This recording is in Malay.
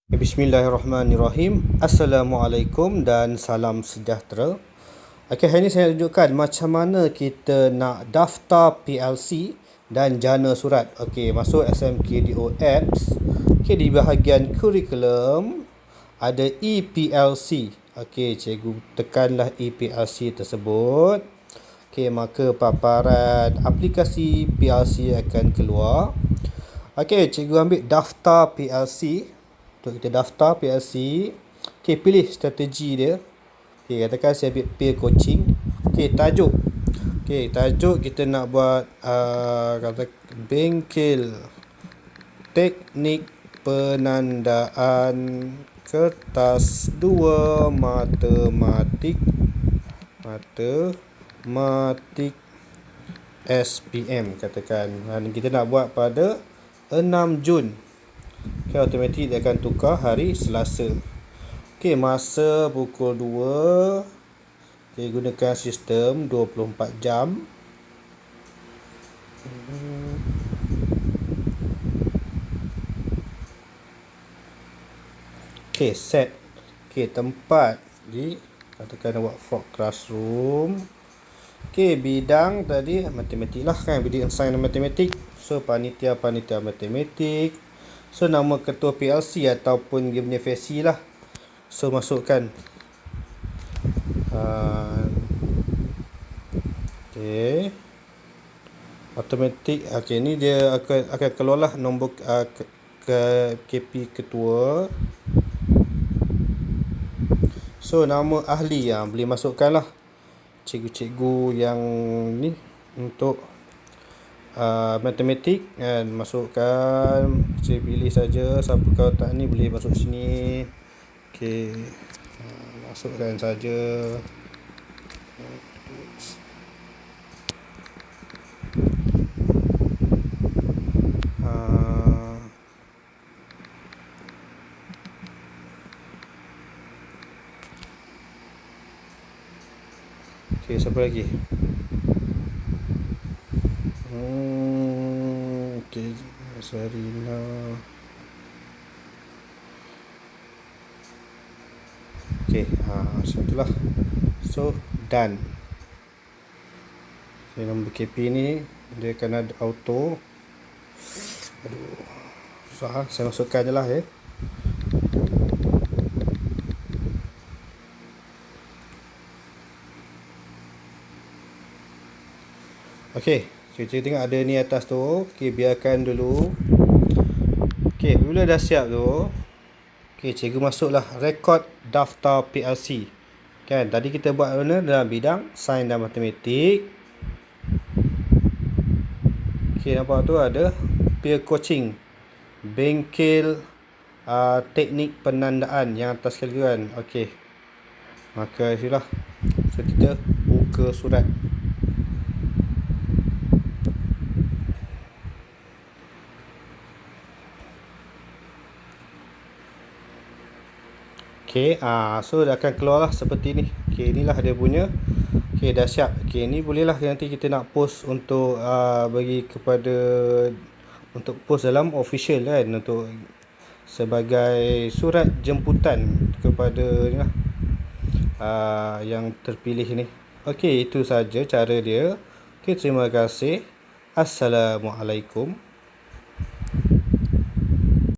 Bismillahirrahmanirrahim. Assalamualaikum dan salam sejahtera. Okey, hari ini saya tunjukkan macam mana kita nak daftar PLC dan jana surat. Okey, masuk SMKDO Apps. Okey, di bahagian kurikulum ada ePLC. Okey, cikgu tekanlah ePLC tersebut. Okey, maka paparan aplikasi PLC akan keluar. Okey, cikgu ambil daftar PLC. Untuk kita daftar PLC, okay, pilih strategi dia. Okay, katakan saya ambil peer coaching. Okay, tajuk. Okay, tajuk kita nak buat kata bengkel teknik penandaan kertas 2 matematik SPM katakan. Dan kita nak buat pada 6 Jun. Okay, automatik dia akan tukar hari Selasa. Okay, masa pukul 2. Okay, gunakan sistem 24 jam. Okay, set. Okay, tempat di katakan awak for classroom. Okay, bidang tadi matematik lah kan, bidang sains dan matematik. So, panitia matematik. So, nama ketua PLC ataupun dia punya versi lah. So, masukkan. Okay. Automatik. Okay, ni dia akan keluarlah nombor KP ketua. So, nama ahli boleh masukkan lah. Cikgu-cikgu yang ni untuk matematik, dan masukkan, saya pilih saja siapa kalau tak ni boleh masuk sini. Okey, masukkan saja. Okey, siapa lagi? Okay, Sarina. Okay, macam itulah. So, done. Okay, nombor KP ni dia akan ada auto. Aduh, susah. Saya masukkan je lah ya. Okay, cikgu tengok ada ni atas tu. Okay, biarkan dulu. Okay, bila dah siap tu, okay, cikgu masuklah rekod daftar PLC. Kan, tadi kita buat mana dalam bidang sains dan matematik. Okay, nampak tu ada peer coaching, bengkel teknik penandaan yang atas sekali kan. Okay, maka itulah. So, kita buka surat. Okay, so dah akan keluar lah seperti ni. Okay, inilah dia punya. Okay, dah siap. Okay, ni bolehlah nanti kita nak post untuk bagi kepada, untuk post dalam official kan, untuk sebagai surat jemputan kepada ni lah, yang terpilih ni. Okay, itu saja cara dia. Okay, terima kasih. Assalamualaikum.